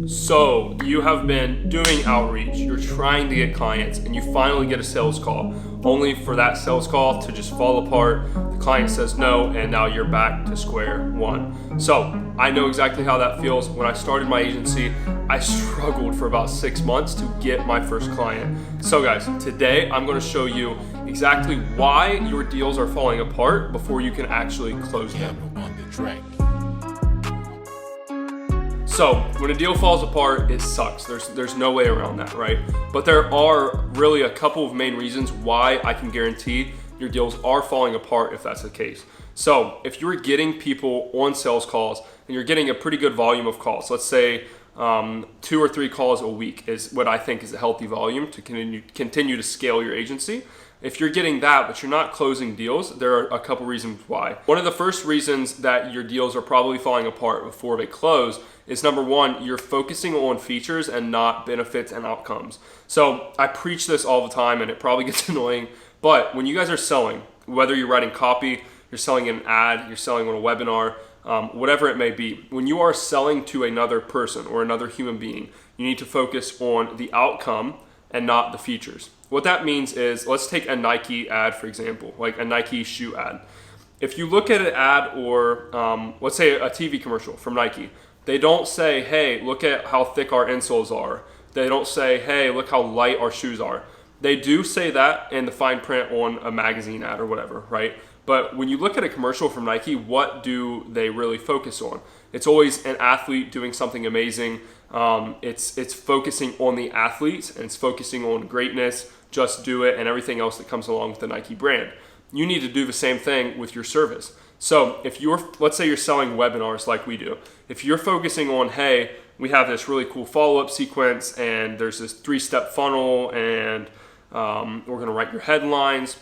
So you have been doing outreach, you're trying to get clients, and you finally get a sales call, only for that sales call to just fall apart. The client says no, and now you're back to square one. So I know exactly how that feels. When I started my agency, I struggled for about 6 months to get my first client. So guys, today I'm going to show you exactly why your deals are falling apart before you can actually close them. So when a deal falls apart, it sucks. There's no way around that, right? But there are really a couple of main reasons why I can guarantee your deals are falling apart if that's the case. So if you're getting people on sales calls and you're getting a pretty good volume of calls, let's say 2 or 3 calls a week is what I think is a healthy volume to continue to scale your agency. If you're getting that, but you're not closing deals, there are a couple reasons why. One of the first reasons that your deals are probably falling apart before they close is number one, you're focusing on features and not benefits and outcomes. So I preach this all the time and it probably gets annoying, but when you guys are selling, whether you're writing copy, you're selling an ad, you're selling on a webinar, whatever it may be, when you are selling to another person or another human being, you need to focus on the outcome and not the features. What that means is, let's take a Nike ad, for example, like a Nike shoe ad. If you look at an ad or let's say a TV commercial from Nike, they don't say, hey, look at how thick our insoles are. They don't say, hey, look how light our shoes are. They do say that in the fine print on a magazine ad or whatever, right? But when you look at a commercial from Nike, what do they really focus on? It's always an athlete doing something amazing. It's focusing on the athletes and it's focusing on greatness, just do it, and everything else that comes along with the Nike brand. You need to do the same thing with your service. So if let's say you're selling webinars like we do. If you're focusing on, hey, we have this really cool follow-up sequence and there's this 3-step funnel and we're gonna write your headlines,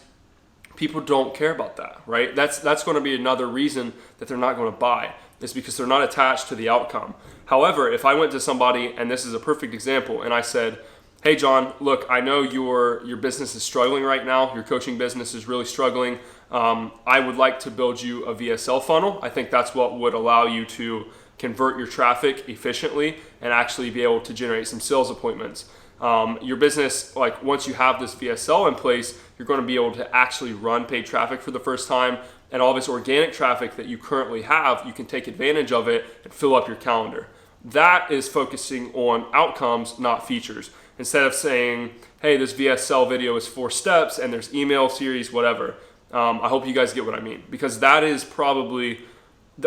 people don't care about that, right? That's gonna be another reason that they're not gonna buy. It's because they're not attached to the outcome. However, if I went to somebody, and this is a perfect example, and I said, hey John, look, I know your business is struggling right now. Your coaching business is really struggling. I would like to build you a VSL funnel. I think that's what would allow you to convert your traffic efficiently and actually be able to generate some sales appointments. Your business, like once you have this VSL in place, you're going to be able to actually run paid traffic for the first time, and all this organic traffic that you currently have, you can take advantage of it and fill up your calendar. That is focusing on outcomes, not features. Instead of saying, hey, this VSL video is 4 steps and there's email series, whatever. I hope you guys get what I mean, because that is probably,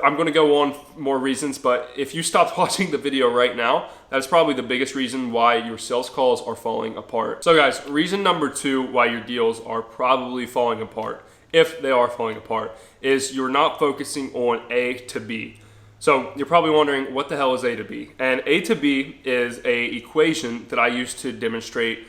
I'm going to go on more reasons, but if you stopped watching the video right now, that's probably the biggest reason why your sales calls are falling apart. So guys, reason number 2 why your deals are probably falling apart, if they are falling apart, is you're not focusing on A to B. So you're probably wondering, what the hell is A to B? And A to B is an equation that I use to demonstrate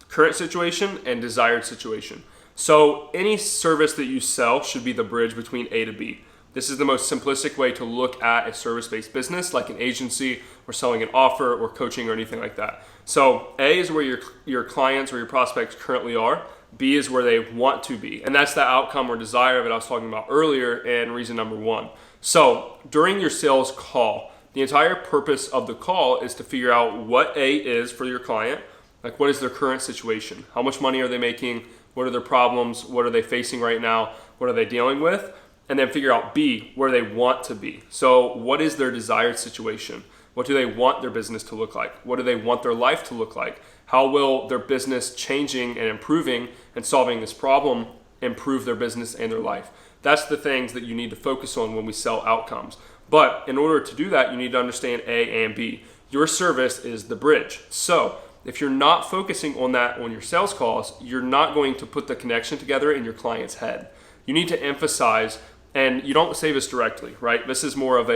current situation and desired situation. So any service that you sell should be the bridge between A to B. This is the most simplistic way to look at a service-based business, like an agency or selling an offer or coaching or anything like that. So A is where your clients or your prospects currently are. B is where they want to be. And that's the outcome or desire that I was talking about earlier and reason number 1. So during your sales call, the entire purpose of the call is to figure out what A is for your client, like what is their current situation? How much money are they making? What are their problems? What are they facing right now? What are they dealing with? And then figure out B, where they want to be. So what is their desired situation? What do they want their business to look like? What do they want their life to look like? How will their business changing and improving and solving this problem improve their business and their life? That's the things that you need to focus on when we sell outcomes. But in order to do that, you need to understand A and B. Your service is the bridge. So if you're not focusing on that on your sales calls, you're not going to put the connection together in your client's head. You need to emphasize, and you don't say this directly, right? This is more of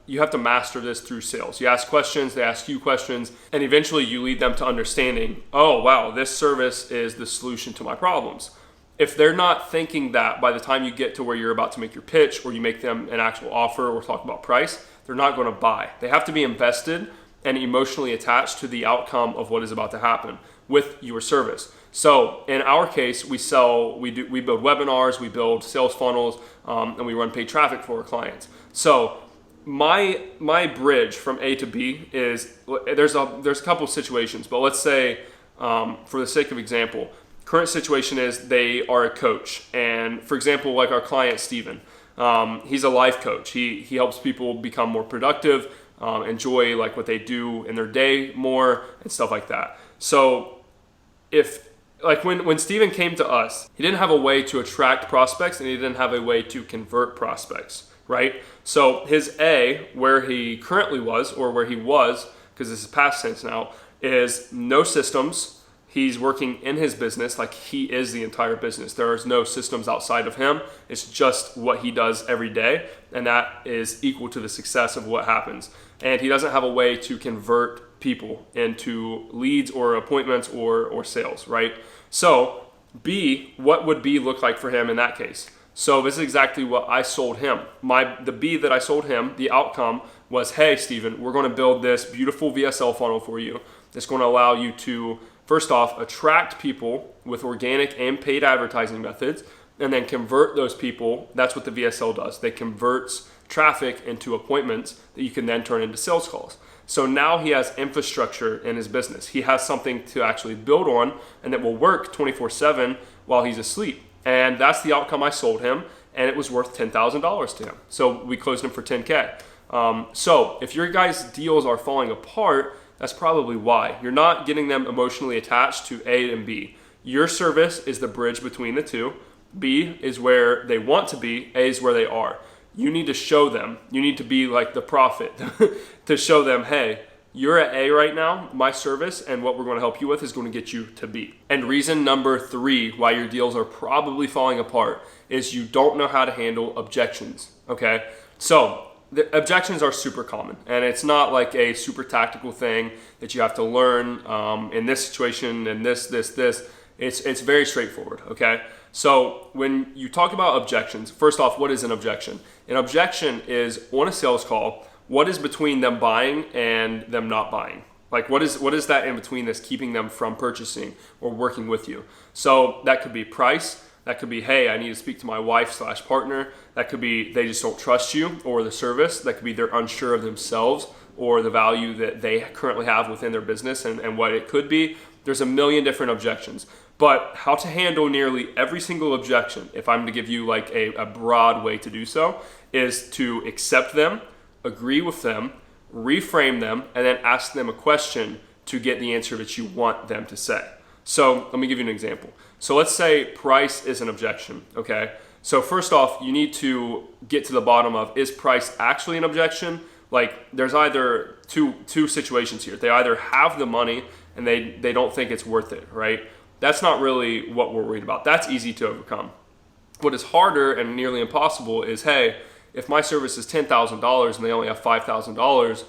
you have to master this through sales. You ask questions, they ask you questions, and eventually you lead them to understanding, oh wow, this service is the solution to my problems. If they're not thinking that by the time you get to where you're about to make your pitch or you make them an actual offer or talk about price, they're not going to buy. They have to be invested and emotionally attached to the outcome of what is about to happen with your service. So in our case, we build webinars, we build sales funnels, and we run paid traffic for our clients. So my bridge from A to B is, there's a couple situations, but let's say, for the sake of example, current situation is they are a coach, and for example, like our client Steven, he's a life coach. He helps people become more productive, enjoy like what they do in their day more and stuff like that. So if like when Steven came to us, he didn't have a way to attract prospects and he didn't have a way to convert prospects, right? So his A, where he currently was, or where he was, because this is past tense now, is no systems. He's working in his business like he is the entire business. There is no systems outside of him. It's just what he does every day, and that is equal to the success of what happens. And he doesn't have a way to convert people into leads or appointments or sales, right? So B, what would B look like for him in that case? So this is exactly what I sold him. The B that I sold him, the outcome was, hey, Steven, we're going to build this beautiful VSL funnel for you. It's going to allow you to, first off, attract people with organic and paid advertising methods, and then convert those people. That's what the VSL does. They converts traffic into appointments that you can then turn into sales calls. So now he has infrastructure in his business. He has something to actually build on and that will work 24/7 while he's asleep. And that's the outcome I sold him, and it was worth $10,000 to him. So we closed him for 10K. So if your guys' deals are falling apart, that's probably why. You're not getting them emotionally attached to A and B. Your service is the bridge between the two. B is where they want to be. A is where they are. You need to show them. You need to be like the prophet to show them, hey, you're at A right now. My service and what we're going to help you with is going to get you to B. And reason number 3 why your deals are probably falling apart is you don't know how to handle objections, okay? So the objections are super common, and it's not like a super tactical thing that you have to learn in this situation and this. It's very straightforward, okay? So when you talk about objections, first off, what is an objection? An objection is on a sales call, what is between them buying and them not buying? Like what is that in between that's keeping them from purchasing or working with you? So that could be price. That could be, hey, I need to speak to my wife/partner. That could be they just don't trust you, or the service. That could be they're unsure of themselves or the value that they currently have within their business and what it could be. There's a million different objections. But how to handle nearly every single objection, if I'm to give you like a broad way to do so, is to accept them, agree with them, reframe them, and then ask them a question to get the answer that you want them to say. So let me give you an example. So let's say price is an objection, okay? So first off, you need to get to the bottom of, is price actually an objection? Like there's either two situations here. They either have the money and they don't think it's worth it, right? That's not really what we're worried about. That's easy to overcome. What is harder and nearly impossible is, hey, if my service is $10,000 and they only have $5,000,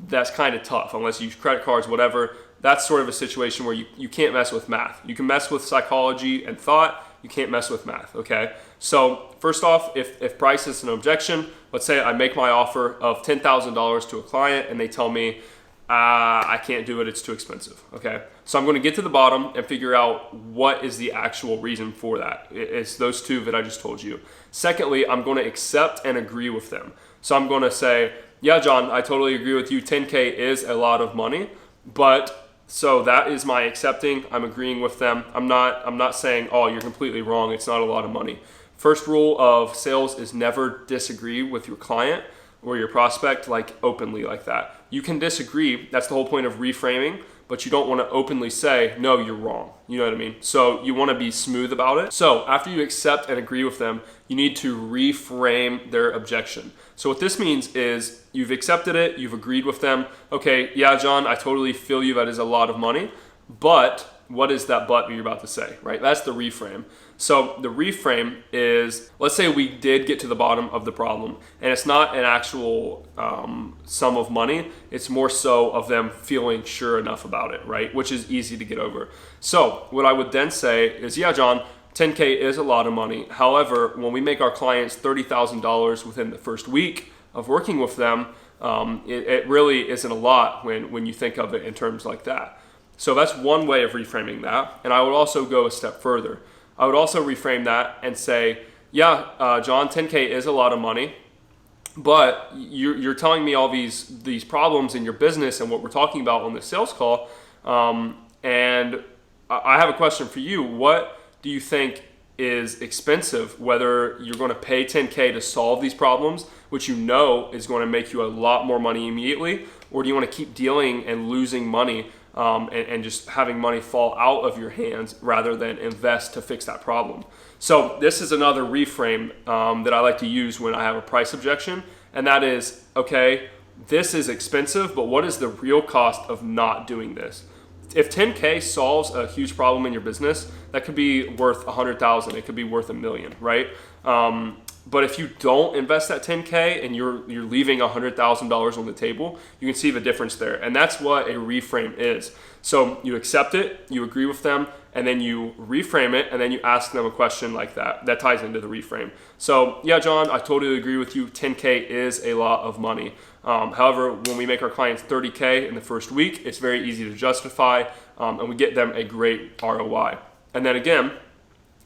that's kind of tough unless you use credit cards, whatever. That's sort of a situation where you can't mess with math. You can mess with psychology and thought. You can't mess with math, okay? So first off, if price is an objection, let's say I make my offer of $10,000 to a client and they tell me, I can't do it, it's too expensive, okay? So I'm gonna get to the bottom and figure out what is the actual reason for that. It's those two that I just told you. Secondly, I'm gonna accept and agree with them. So I'm gonna say, yeah, John, I totally agree with you. 10K is a lot of money, but so that is my accepting, I'm agreeing with them. I'm not saying, oh, you're completely wrong, it's not a lot of money. First rule of sales is never disagree with your client or your prospect like openly like that. You can disagree, that's the whole point of reframing, but you don't want to openly say, no, you're wrong. You know what I mean? So you want to be smooth about it. So after you accept and agree with them, you need to reframe their objection. So what this means is you've accepted it, you've agreed with them. Okay, yeah, John, I totally feel you, that is a lot of money, but what is that but you're about to say, right? That's the reframe. So the reframe is, let's say we did get to the bottom of the problem and it's not an actual sum of money, it's more so of them feeling sure enough about it, right? Which is easy to get over. So what I would then say is, yeah, John, 10K is a lot of money. However, when we make our clients $30,000 within the first week of working with them, it really isn't a lot when you think of it in terms like that. So that's one way of reframing that. And I would also go a step further. I would also reframe that and say, yeah, John, 10K is a lot of money, But you're telling me all these problems in your business and what we're talking about on the sales call. And I have a question for you. What do you think is expensive, whether you're going to pay $10K to solve these problems, which you know is going to make you a lot more money immediately, or do you want to keep dealing and losing money and just having money fall out of your hands rather than invest to fix that problem? So this is another reframe that I like to use when I have a price objection, and that is, okay, this is expensive, but what is the real cost of not doing this? If 10K solves a huge problem in your business, that could be worth 100,000. It could be worth $1 million, right? But if you don't invest that 10K and you're leaving $100,000 on the table, you can see the difference there. And that's what a reframe is. So you accept it, you agree with them, and then you reframe it, and then you ask them a question like that. That ties into the reframe. So yeah, John, I totally agree with you. 10K is a lot of money. However, when we make our clients 30K in the first week, it's very easy to justify, and we get them a great ROI. And then again,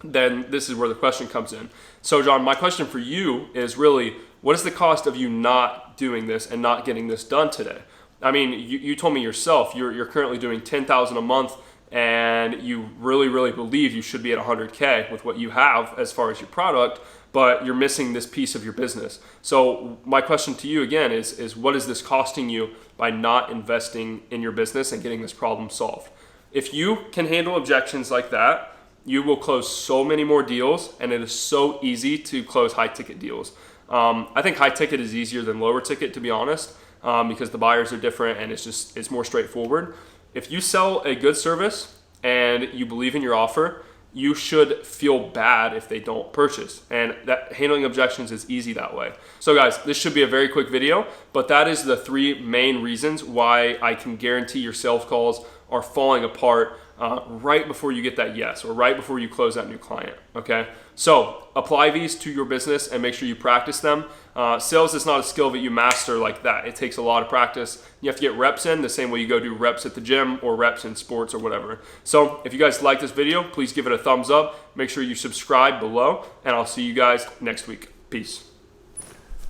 then this is where the question comes in. So John, my question for you is really, what is the cost of you not doing this and not getting this done today? I mean, you told me yourself, you're currently doing 10,000 a month, and you really believe you should be at 100K with what you have as far as your product, but you're missing this piece of your business. So my question to you again is what is this costing you by not investing in your business and getting this problem solved? If you can handle objections like that, you will close so many more deals, and it is so easy to close high ticket deals. I think high ticket is easier than lower ticket, to be honest, because the buyers are different and it's more straightforward. If you sell a good service and you believe in your offer, you should feel bad if they don't purchase. And that handling objections is easy that way. So guys, this should be a very quick video, but that is the 3 main reasons why I can guarantee your sales calls are falling apart right before you get that yes, or right before you close that new client, okay? So apply these to your business and make sure you practice them. Sales is not a skill that you master like that. It takes a lot of practice. You have to get reps in the same way you go do reps at the gym or reps in sports or whatever. So if you guys like this video, please give it a thumbs up. Make sure you subscribe below, and I'll see you guys next week. Peace.